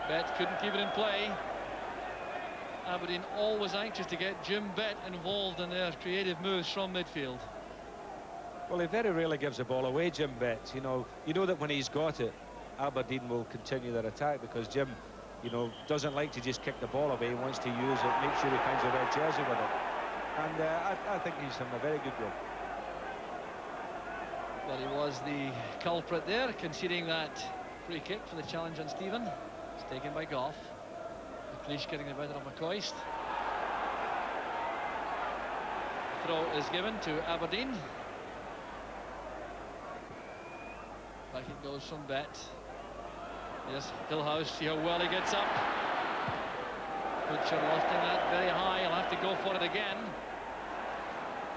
Bet couldn't keep it in play. Aberdeen always anxious to get Jim Bet involved in their creative moves from midfield. Well, he very rarely gives the ball away, Jim Bet. You know that when he's got it, Aberdeen will continue their attack, because Jim, doesn't like to just kick the ball away. He wants to use it, make sure he finds a red jersey with it. And I think he's done a very good job. Well, he was the culprit there, conceding that free kick for the challenge on Stephen. It's taken by Goff. McLeish getting the better of McCoist. Throw is given to Aberdeen. Back it goes from Bet. Yes, Hillhouse, see how well he gets up. Butcher lofting that very high. He'll have to go for it again.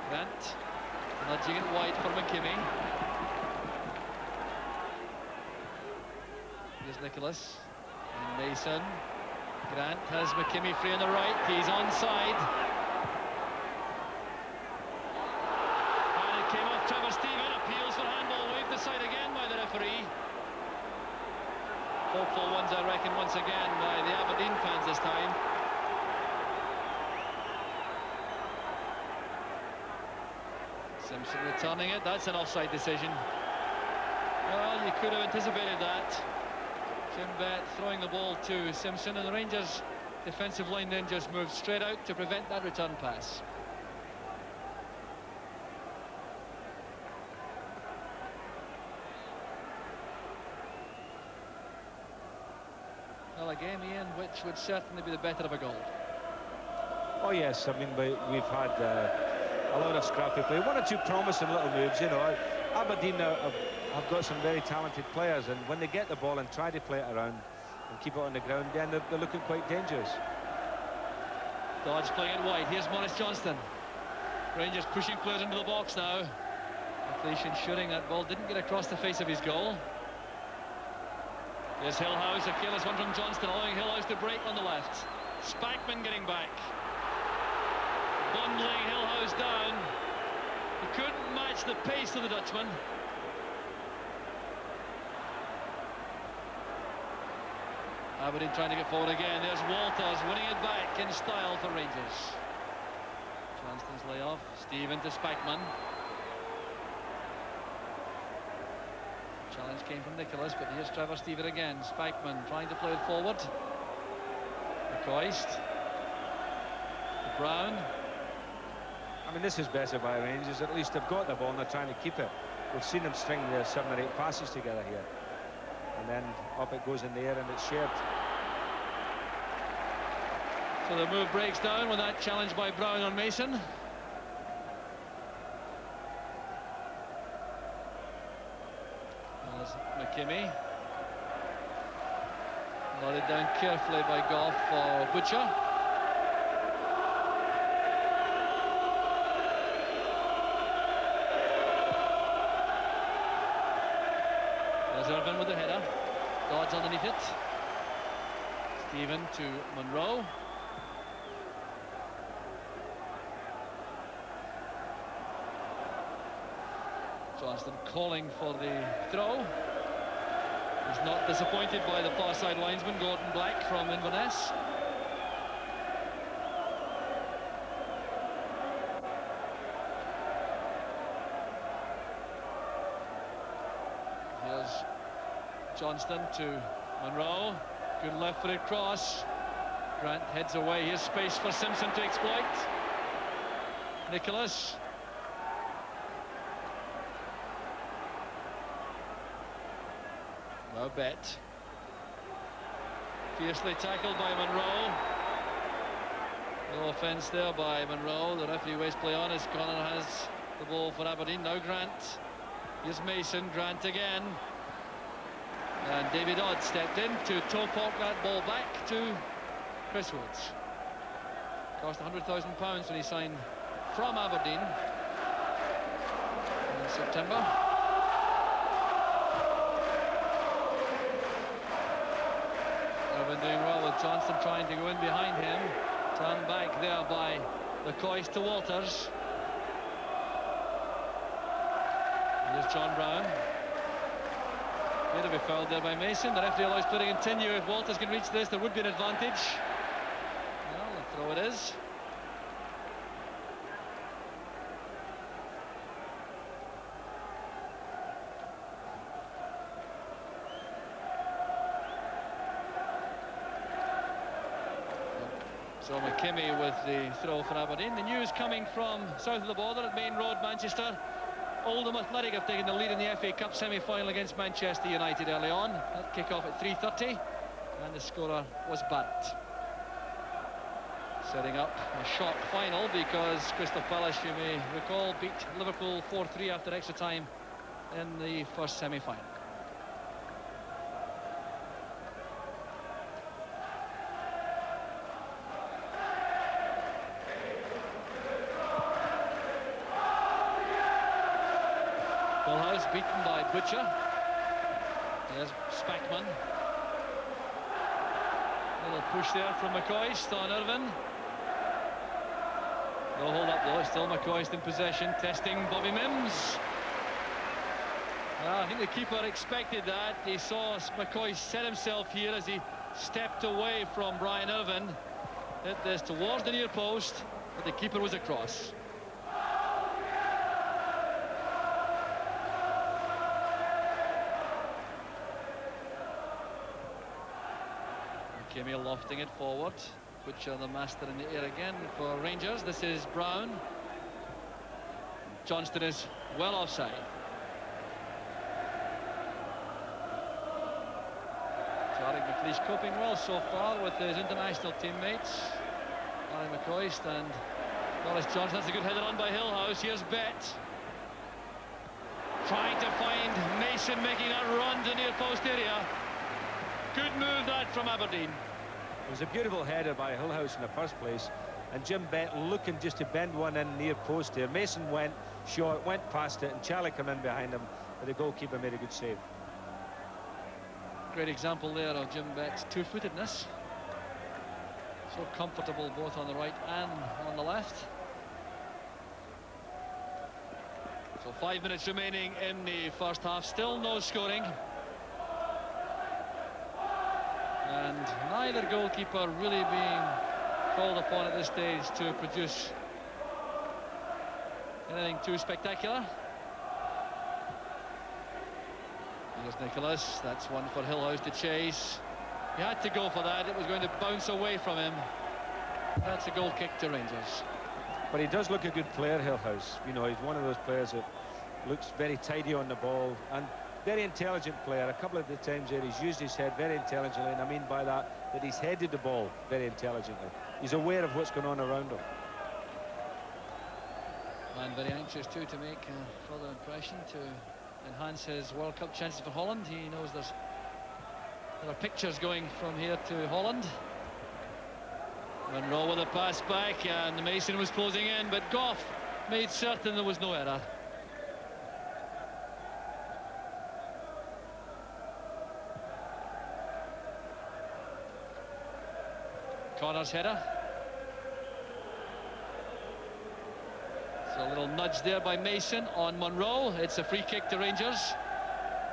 Grant nudging it wide for McKimmie. Here's Nicholas and Mason. Grant has McKimmie free on the right. He's onside. And it came off Trevor Stephen. Appeals for handball. Waved aside again by the referee. Hopeful ones, I reckon, once again by the Aberdeen fans this time. Simpson returning it. That's an offside decision. Well, you could have anticipated that. Jim Bet throwing the ball to Simpson, and the Rangers defensive line then just moved straight out to prevent that return pass. Well, a game, Ian, which would certainly be the better of a goal. Oh yes, I mean we've had a lot of scrappy play, one or two promising little moves. Aberdeen have got some very talented players, and when they get the ball and try to play it around and keep it on the ground, then they're looking quite dangerous. Dodge playing it wide. Here's Maurice Johnston. Rangers pushing players into the box now. McLeish ensuring that ball didn't get across the face of his goal. Here's Hillhouse, a careless one from Johnston, allowing Hillhouse to break on the left. Spackman getting back. Bundling Hillhouse down. He couldn't match the pace of the Dutchman. Aberdeen trying to get forward again. There's Walters winning it back in style for Rangers. Johnston's layoff. Stephen to Spackman. Challenge came from Nicholas, but here's Trevor Stephen again. Spackman trying to play it forward. McCoist. Brown. I mean, this is better by Rangers. At least they've got the ball and they're trying to keep it. We've seen them string their 7 or 8 passes together here. And then up it goes in the air and it's shared. So the move breaks down with that challenge by Brown on Mason. There's McKimmie. Nodded down carefully by Goff for Butcher. There's Irvin with the header. Dodds underneath it. Stephen to Monroe. Johnston calling for the throw. He's not disappointed by the far side linesman, Gordon Black from Inverness. Here's Johnston to Monroe. Good left-footed cross. Grant heads away. Here's space for Simpson to exploit. Nicholas. No Bet. Fiercely tackled by Monroe. No offence there by Monroe. The referee waits play on as Connor has the ball for Aberdeen. Now Grant. Here's Mason. Grant again. And David Odd stepped in to toe-poke that ball back to Chris Woods. Cost £100,000 when he signed from Aberdeen in September. They've been doing well with Johnston trying to go in behind him. Turned back there by McCoist to Walters. Here's John Brown. It'll be fouled there by Mason. The referee allows play to continue. If Walters can reach this, there would be an advantage. Well, the throw it is. So McKimmie with the throw for Aberdeen. The news coming from south of the border at Main Road, Manchester. Oldham Athletic have taken the lead in the FA Cup semi-final against Manchester United early on. That kick-off at 3:30, and the scorer was Barrett. Setting up a shock final because Crystal Palace, you may recall, beat Liverpool 4-3 after extra time in the first semi-final. Beaten by Butcher. There's Spackman. Little push there from McCoist on Irvine. No hold up though, still McCoist in possession, testing Bobby Mims. Well, I think the keeper expected that. He saw McCoist set himself here as he stepped away from Brian Irvine. Hit this towards the near post, but the keeper was across. Kimmy lofting it forward. Butcher the master in the air again for Rangers. This is Brown. Johnston is well offside. Charlie McLeish coping well so far with his international teammates. Harry McCoist and Boris Johnson. That's a good header on by Hillhouse. Here's Bet. Trying to find Mason, making a run to near post area. Good move that from Aberdeen. It was a beautiful header by Hillhouse in the first place, and Jim Bett looking just to bend one in near post there. Mason went short, went past it, and Charlie came in behind him, but the goalkeeper made a good save. Great example there of Jim Bett's two-footedness. So comfortable both on the right and on the left. So 5 minutes remaining in the first half, still no scoring. And neither goalkeeper really being called upon at this stage to produce anything too spectacular. Here's Nicholas. That's one for Hillhouse to chase. He had to go for that. It was going to bounce away from him. That's a goal kick to Rangers. But he does look a good player, Hillhouse. You know, he's one of those players that looks very tidy on the ball and very intelligent player. A couple of the times there he's used his head very intelligently, and I mean by that he's headed the ball very intelligently. He's aware of what's going on around him. And very anxious too to make a further impression to enhance his World Cup chances for Holland. He knows there are pictures going from here to Holland. Monroe with a pass back, and Mason was closing in, but Goff made certain there was no error. Connor's header. So a little nudge there by Mason on Monroe. It's a free kick to Rangers,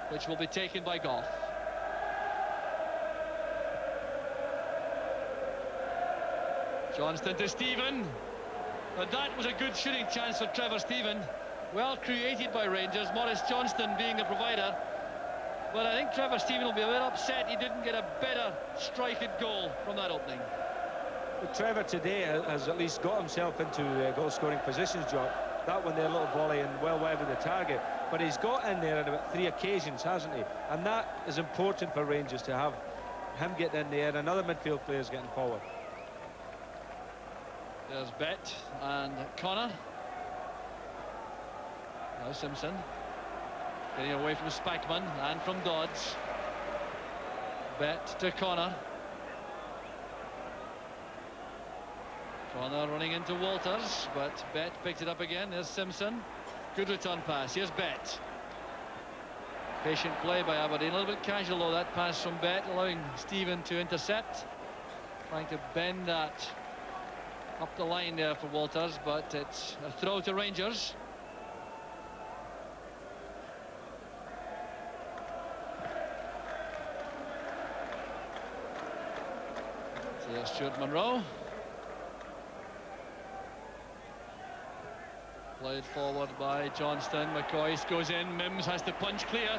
which will be taken by Goff. Johnston to Stephen. But that was a good shooting chance for Trevor Stephen. Well created by Rangers, Maurice Johnston being the provider. But I think Trevor Stephen will be a bit upset he didn't get a better striking goal from that opening. But Trevor today has at least got himself into goal-scoring positions, John. That one there, a little volley and well wide of the target. But he's got in there on about 3 occasions, hasn't he? And that is important for Rangers, to have him getting in there and other midfield players getting forward. There's Bet and Connor. Now Simpson. Getting away from Spackman and from Dodds. Bet to Connor. Connor running into Walters, but Bet picked it up again. There's Simpson. Good return pass. Here's Bet. Patient play by Aberdeen. A little bit casual though, that pass from Bet, allowing Stephen to intercept. Trying to bend that up the line there for Walters, but it's a throw to There's Stuart Monroe. Played forward by Johnston. McCoist goes in. Mims has to punch clear.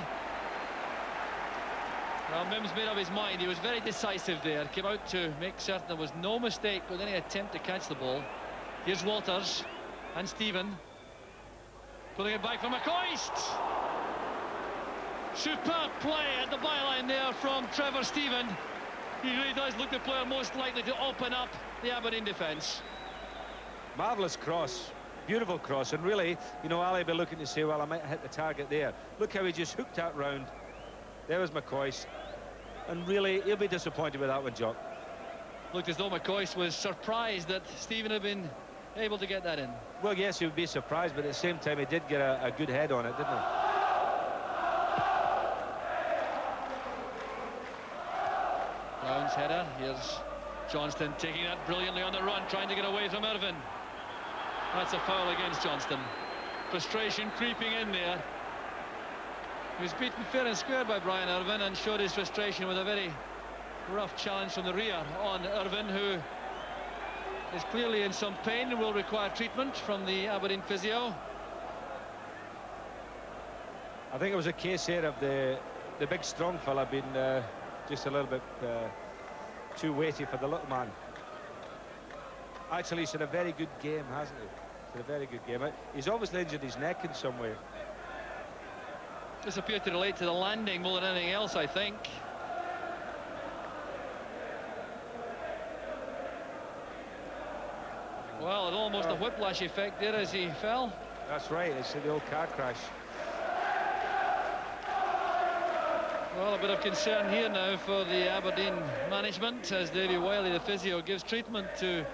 Well, Mims made up his mind. He was very decisive there. Came out to make certain there was no mistake with any attempt to catch the ball. Here's Walters and Stephen. Pulling it back from McCoist. Superb play at the byline there from Trevor Stephen. He really does look the player most likely to open up the Aberdeen defence. Marvellous cross. Beautiful cross. And really, you know, Ali will be looking to say, well, I might hit the target there. Look how he just hooked that round. There was McCoist. And really, he'll be disappointed with that one, Jock. Looked as though McCoist was surprised that Stephen had been able to get that in. Well, yes, he would be surprised, but at the same time, he did get a good head on it, didn't he? Brown's header. Here's Johnston taking that brilliantly on the run, trying to get away from Irvine. That's a foul against Johnston. Frustration creeping in there. He was beaten fair and square by Brian Irvine and showed his frustration with a very rough challenge from the rear on Irvine, who is clearly in some pain and will require treatment from the Aberdeen physio. I think it was a case here of the big strong fella being just a little bit too weighty for the little man. Actually, he's had a very good game, hasn't he? He's had a very good game. He's obviously injured his neck in some way. This appeared to relate to the landing more than anything else, I think. Well, it almost a whiplash effect there as he fell. That's right, it's the old car crash. Well, a bit of concern here now for the Aberdeen management as Davy Wiley, the physio, gives treatment to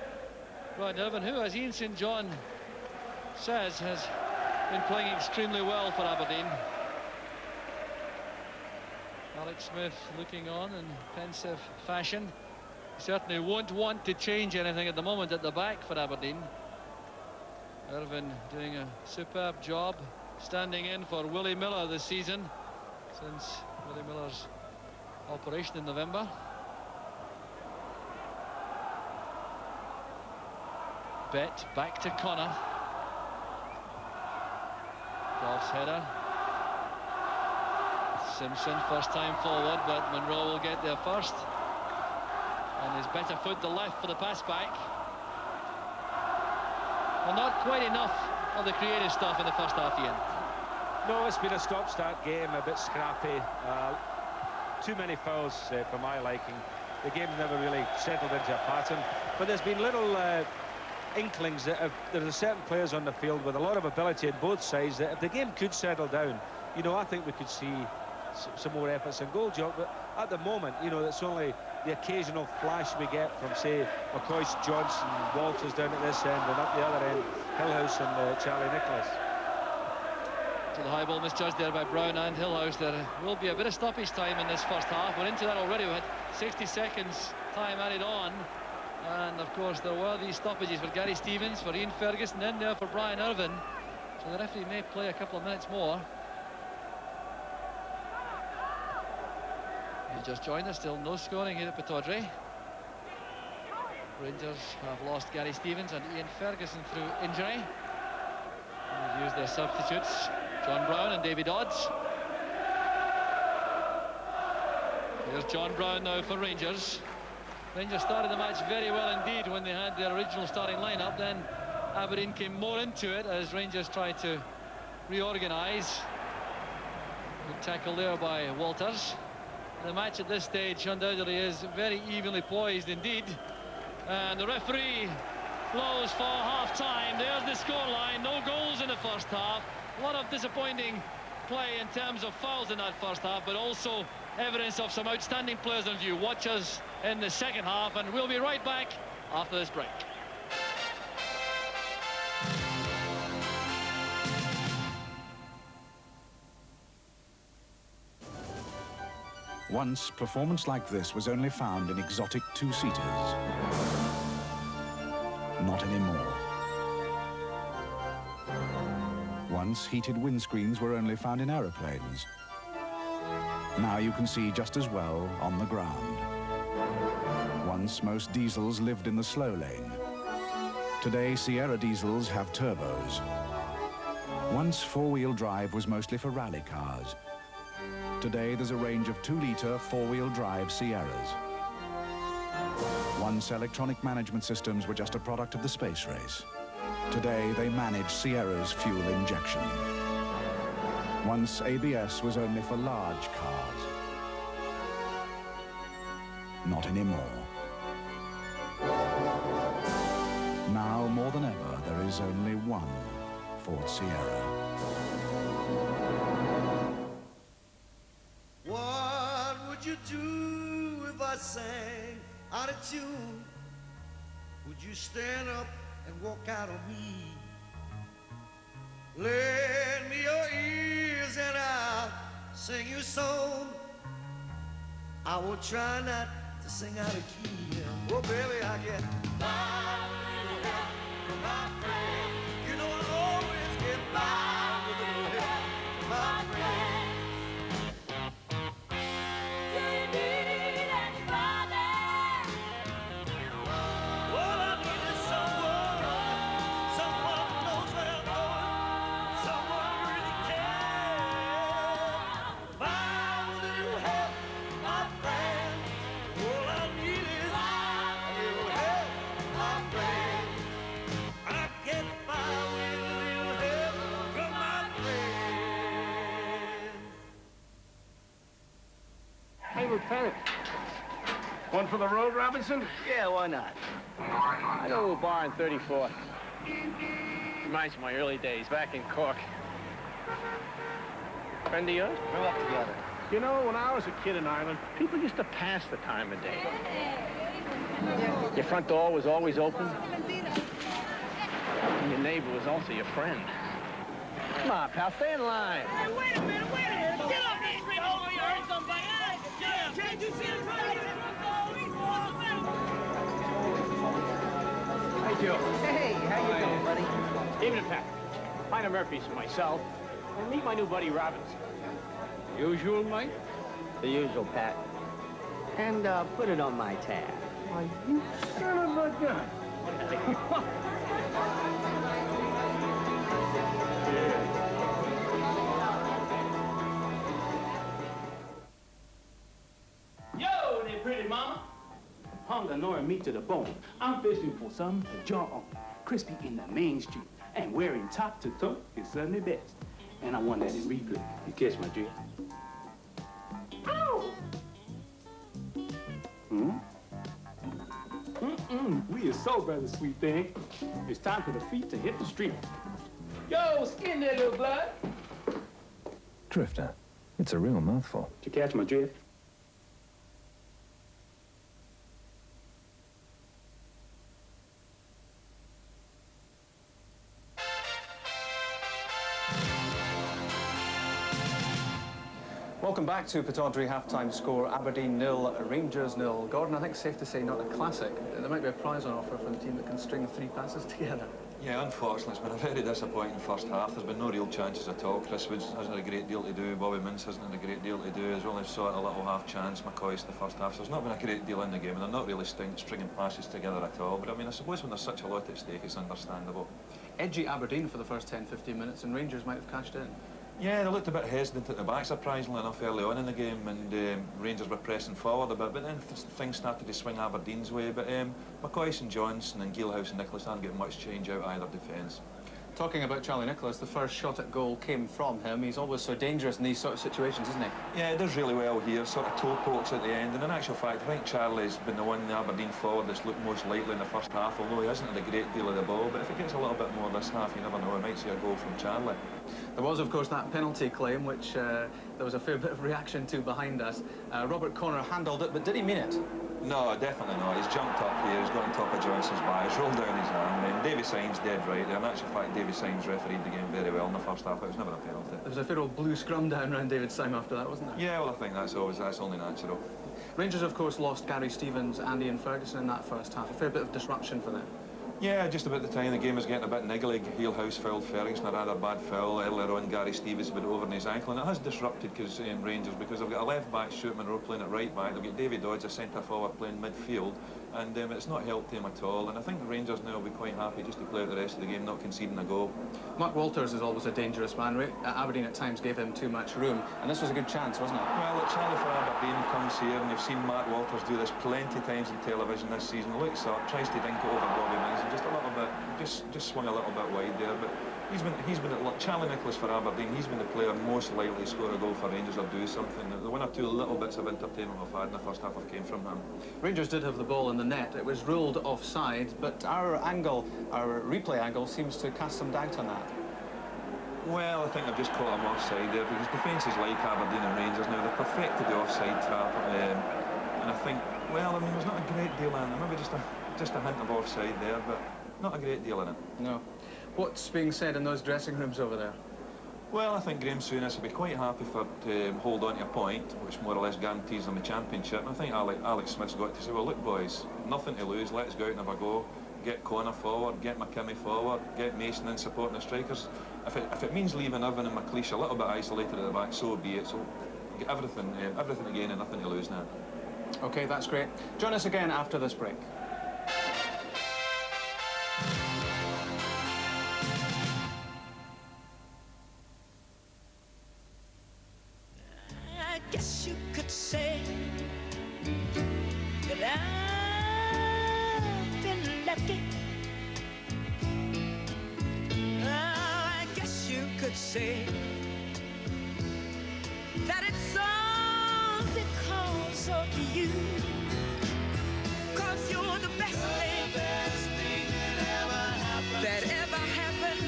Brian Irvine, who, as Ian St John says, has been playing extremely well for Aberdeen. Alex Smith looking on in pensive fashion. He certainly won't want to change anything at the moment at the back for Aberdeen. Irvine doing a superb job, standing in for Willie Miller this season, since Willie Miller's operation in November. Bet back to Connor. Goff's header. Simpson first time forward, but Monroe will get there first. On his better foot, the left for the pass back. Well, not quite enough of the creative stuff in the first half, Ian. No, it's been a stop-start game, a bit scrappy. Too many fouls for my liking. The game's never really settled into a pattern. But there's been little inklings that there are certain players on the field with a lot of ability on both sides that if the game could settle down, you know, I think we could see some more efforts and goal, Jock. But at the moment, you know, it's only the occasional flash we get from, say, McCoist, Johnson, Walters down at this end, and up the other end, Hillhouse and Charlie Nicholas. So the high ball misjudged there by Brown and Hillhouse. There will be a bit of stoppage time in this first half. We're into that already. We had 60 seconds time added on. And, of course, there were these stoppages for Gary Stevens, for Ian Ferguson, and there for Brian Irvine. So the referee may play a couple of minutes more. You just joined us, still no scoring here at Pittodrie. Rangers have lost Gary Stevens and Ian Ferguson through injury. And they've used their substitutes, John Brown and Davy Dodds. Here's John Brown now for Rangers. Rangers started the match very well indeed when they had their original starting lineup. Then Aberdeen came more into it as Rangers tried to reorganise. Good tackle there by Walters. The match at this stage undoubtedly is very evenly poised indeed. And the referee blows for half-time. There's the scoreline. No goals in the first half. A lot of disappointing play in terms of fouls in that first half, but also evidence of some outstanding players in view. Watch us in the second half, and we'll be right back after this break. Once, performance like this was only found in exotic two-seaters. Not anymore. Once, heated windscreens were only found in aeroplanes. Now you can see just as well on the ground. Once, most diesels lived in the slow lane. Today, Sierra diesels have turbos. Once, four-wheel drive was mostly for rally cars. Today, there's a range of 2-litre four-wheel drive Sierras. Once, electronic management systems were just a product of the space race. Today, they manage Sierra's fuel injection. Once, ABS was only for large cars. Not anymore. Now, more than ever, there is only one Ford Sierra. What would you do if I sang out of tune? Would you stand up and walk out on me? Lend me your ears and I'll sing you a song. I will try not to sing out of key. Oh, baby, I get by with a help from my friend. You know I always get by with a little help from my friend. Do you need anybody? All I need is someone who knows where I'm going, someone who really cares. By with a little help from my friend. All I need is a little help from my friend. I get by with a little help from my friend. Hey, Lieutenant. One for the road, Robinson? Yeah, why not? I go to a bar in 34th. Reminds me of my early days back in Cork. Friend of yours? Grew up together. You know, when I was a kid in Ireland, people used to pass the time of day. Your front door was always open. And your neighbor was also your friend. Come on, pal, stay in line. Hey, wait a minute. Get off this street. Oh, you heard somebody. Can't you see the road? Hey, Joe. Hey, how you doing, buddy? Evening, Pat. Find a Murphy's for myself. And meet my new buddy, Robinson. Usual, Mike? The usual, Pat. And put it on my tab. Why, you son of a gun. Yo, there, pretty mama. Hunger gnawing me to the bone. I'm fishing for something to jaw on. Crispy in the main street. And wearing top to toe is certainly best. And I want that in replay. You catch my drift? Ow! We are so brother, sweet thing. It's time for the feet to hit the street. Yo, skin there, little blood. Drifter. It's a real mouthful. Did you catch my drift? Welcome back to Pittodrie half-time score. Aberdeen 0, Rangers 0. Gordon, I think it's safe to say not a classic. There might be a prize on offer for the team that can string 3 passes together. Yeah, unfortunately, it's been a very disappointing first half. There's been no real chances at all. Chris Woods hasn't had a great deal to do. Bobby Mintz hasn't had a great deal to do. He's only sort of a little half chance. McCoy's the first half. So there's not been a great deal in the game, and they're not really stringing passes together at all. But I mean, I suppose when there's such a lot at stake, it's understandable. Edgy Aberdeen for the first 10-15 minutes, and Rangers might have cashed in. Yeah, they looked a bit hesitant at the back, surprisingly enough, early on in the game, and Rangers were pressing forward a bit, but then things started to swing Aberdeen's way. But McCoy and Johnson and Gilhouse and Nicholas aren't getting much change out of either defence. Talking about Charlie Nicholas, the first shot at goal came from him. He's always so dangerous in these sort of situations, isn't he? Yeah, he does really well here, sort of toe pokes at the end, and in actual fact, I think Charlie's been the one in the Aberdeen forward that's looked most likely in the first half, although he hasn't had a great deal of the ball. But if he gets a little bit more this half, you never know, we might see a goal from Charlie. There was, of course, that penalty claim, which there was a fair bit of reaction to behind us. Robert Connor handled it, but did he mean it? No, definitely not. He's jumped up here, he's got on top of Johnson's bar, he's rolled down his arm, and Davy Symes dead right there. In actual fact, Davy Symes refereed the game very well in the first half. It was never a penalty. There was a fair old blue scrum down around David Syme after that, wasn't there? Yeah, well, I think that's only natural. Rangers, of course, lost Gary Stevens and Ian Ferguson in that first half. A fair bit of disruption for them. Yeah, just about the time the game was getting a bit niggly. Heelhouse fouled Ferguson, a rather bad foul. Earlier on, Gary Stevens with it over in his ankle, and it has disrupted Rangers because they've got a left back, Stuart Monroe, playing at right back. They've got David Dodds, a centre forward, playing midfield, and it's not helped him at all. And I think the Rangers now will be quite happy just to play out the rest of the game, not conceding a goal. Mark Walters is always a dangerous man. Aberdeen at times gave him too much room, and this was a good chance, wasn't it? Well, it's Charlie for Aberdeen comes here, and you've seen Mark Walters do this plenty of times in television this season. Looks up, tries to dink it over Bobby Mills, and just a little bit. Just swung a little bit wide there, but he's been at Charlie Nicholas for Aberdeen. He's been the player most likely to score a goal for Rangers or do something. The one or two little bits of entertainment we've had in the first half have came from him. Rangers did have the ball in the net. It was ruled offside, but our replay angle, seems to cast some doubt on that. Well, I think I've just caught him offside there because defences like Aberdeen and Rangers now, they've perfected the offside trap, and I think, well, I mean, there's not a great deal in it. Maybe just a hint of offside there, but not a great deal in it. No. What's being said in those dressing rooms over there? Well, I think Graham Souness will be quite happy to hold on to a point, which more or less guarantees them the championship. And I think Alex Smith's got to say, well, look, boys, nothing to lose. Let's go out and have a go. Get Connor forward, get McKimmie forward, get Mason in supporting the strikers. If it means leaving Irvin and McLeish a little bit isolated at the back, so be it. So get everything again and nothing to lose now. OK, that's great. Join us again after this break. I guess you could say that I've been lucky. I guess you could say that it's all because of you. 'Cause you're the best thing that ever happened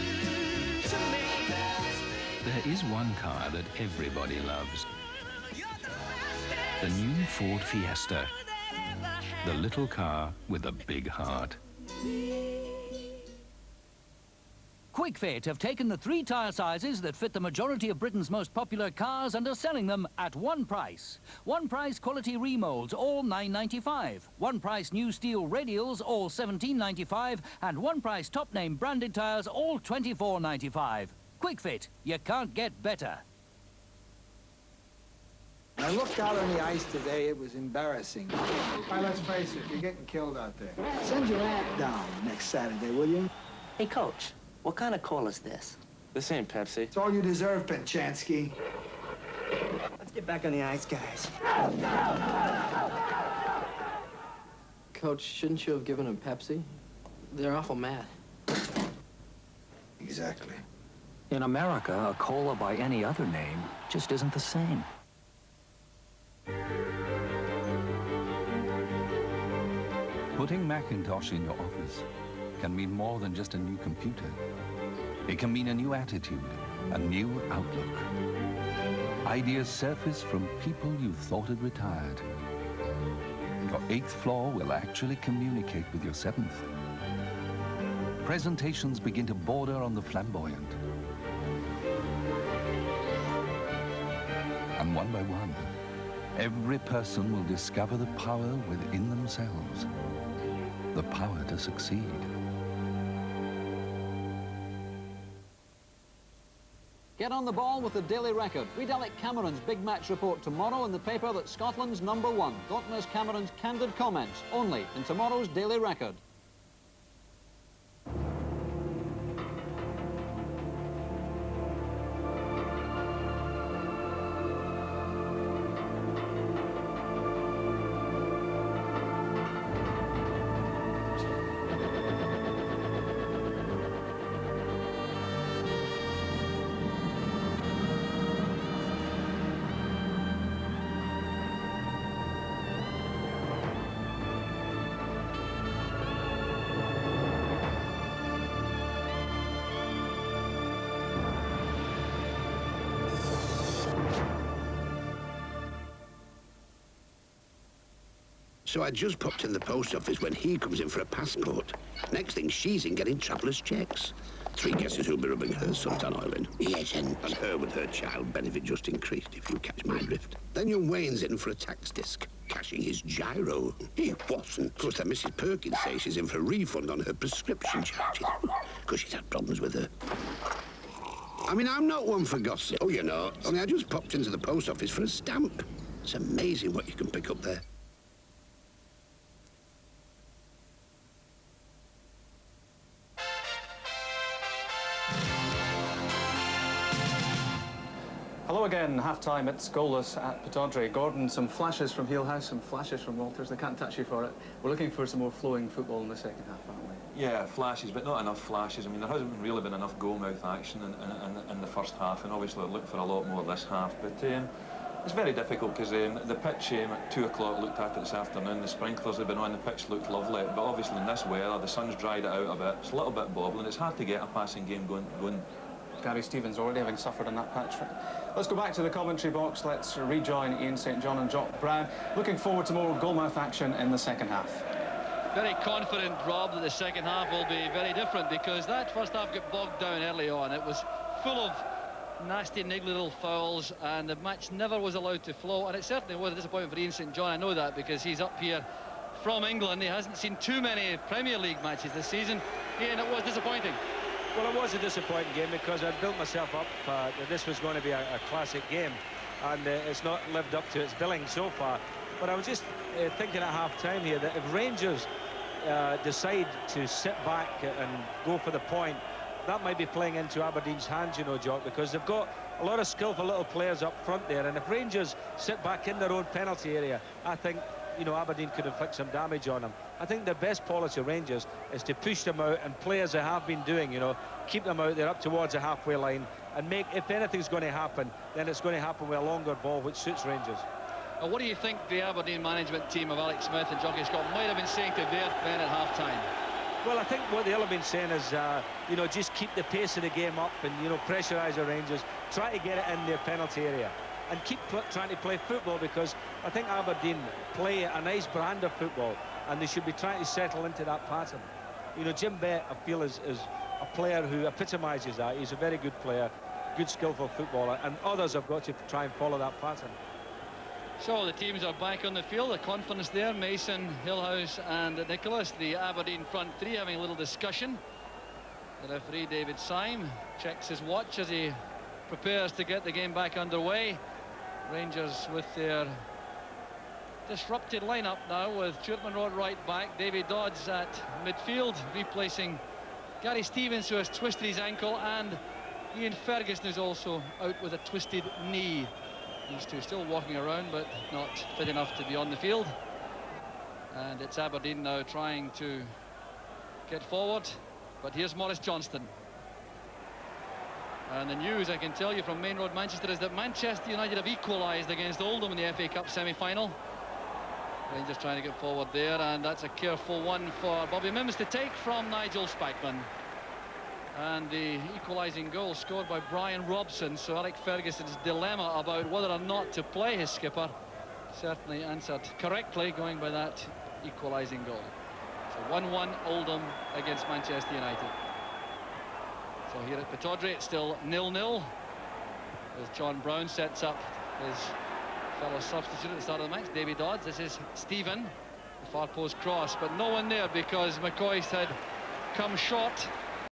to me. There is one car that everybody loves. The new Ford Fiesta. The little car with a big heart. QuickFit have taken the 3 tyre sizes that fit the majority of Britain's most popular cars and are selling them at one price. One price quality remolds, all £9.95. One price new steel radials, all £17.95. And one price top name branded tyres, all £24.95. QuickFit, you can't get better. I looked out on the ice today, it was embarrassing. Why, let's face it, you're getting killed out there. Send your act down next Saturday, will you? Hey, Coach, what kind of call is this? This ain't Pepsi. It's all you deserve, Penchansky. Let's get back on the ice, guys. Coach, shouldn't you have given him Pepsi? They're awful mad. Exactly. In America, a cola by any other name just isn't the same. Putting Macintosh in your office can mean more than just a new computer. It can mean a new attitude, a new outlook. Ideas surface from people you thought had retired. Your 8th floor will actually communicate with your 7th. Presentations begin to border on the flamboyant. And one by one, every person will discover the power within themselves. The power to succeed. Get on the ball with the Daily Record. Read Alec Cameron's big match report tomorrow in the paper that's Scotland's #1. Don't miss Cameron's candid comments, only in tomorrow's Daily Record. So I just popped in the post office when he comes in for a passport. Next thing, she's in getting traveller's checks. 3 guesses who'll be rubbing her suntan oil in. Yes, and her with her child benefit just increased, if you catch my drift. Then young Wayne's in for a tax disc. cashing his gyro. He wasn't. Of course, that Mrs. Perkins says she's in for a refund on her prescription charges because she's had problems with her. I mean, I'm not one for gossip. Oh, you know, only I just popped into the post office for a stamp. It's amazing what you can pick up there. Hello again, half-time. It's goalless at Pittodrie. Gordon, some flashes from Heelhouse, some flashes from Walters. They can't touch you for it. We're looking for some more flowing football in the second half, aren't we? Yeah, flashes, but not enough flashes. I mean, there hasn't really been enough goal-mouth action in the first half, and obviously we're looking for a lot more this half. But it's very difficult because the pitch at 2 o'clock, looked at it this afternoon, the sprinklers have been on, the pitch looked lovely. But obviously in this weather, the sun's dried it out a bit. It's a little bit bobbling. It's hard to get a passing game going. Gary Stevens already having suffered in that patch. Let's go back to the commentary box. Let's rejoin Ian St John and Jock Brown. Looking forward to more goalmouth action in the second half. Very confident, Rob, that the second half will be very different, because that first half got bogged down early on. It was full of nasty, niggly little fouls, and the match never was allowed to flow. And it certainly was a disappointment for Ian St John. I know that because he's up here from England. He hasn't seen too many Premier League matches this season. Ian, it was disappointing. Well, it was a disappointing game because I'd built myself up that this was going to be a classic game, and it's not lived up to its billing so far. But I was just thinking at half-time here that if Rangers decide to sit back and go for the point, that might be playing into Aberdeen's hands, you know, Jock, because they've got a lot of skillful little players up front there, and if Rangers sit back in their own penalty area, I think, you know, Aberdeen could inflict some damage on them. I think the best policy of Rangers is to push them out and play as they have been doing, you know, keep them out there up towards the halfway line, and make, if anything's going to happen, then it's going to happen with a longer ball, which suits Rangers. What do you think the Aberdeen management team of Alex Smith and Jockey Scott might have been saying to their men at half-time? Well, I think what they'll have been saying is, you know, just keep the pace of the game up and, you know, pressurise the Rangers, try to get it in their penalty area, and keep trying to play football, because I think Aberdeen play a nice brand of football, and they should be trying to settle into that pattern. You know, Jim Bett, I feel, is a player who epitomises that. He's a very good player, good, skillful footballer, and others have got to try and follow that pattern. So the teams are back on the field, the confidence there. Mason, Hillhouse and Nicholas, the Aberdeen front three, having a little discussion. The referee, David Syme, checks his watch as he prepares to get the game back underway. Rangers with their disrupted lineup now, with Stuart Monroe right back, Davy Dodds at midfield, replacing Gary Stevens, who has twisted his ankle, and Ian Ferguson, who's also out with a twisted knee. These two still walking around, but not fit enough to be on the field. And it's Aberdeen now trying to get forward. But here's Maurice Johnston. And the news, I can tell you, from Main Road, Manchester, is that Manchester United have equalised against Oldham in the FA Cup semi-final. Rangers trying to get forward there, and that's a careful one for Bobby Mims to take from Nigel Spackman. And the equalising goal scored by Brian Robson. So Alec Ferguson's dilemma about whether or not to play his skipper certainly answered correctly, going by that equalising goal. So 1-1 Oldham against Manchester United. So here at Pittodrie, it's still 0-0 as John Brown sets up his fellow substitute at the start of the match, Davy Dodds. This is Stephen, the far post cross, but no one there because McCoist had come short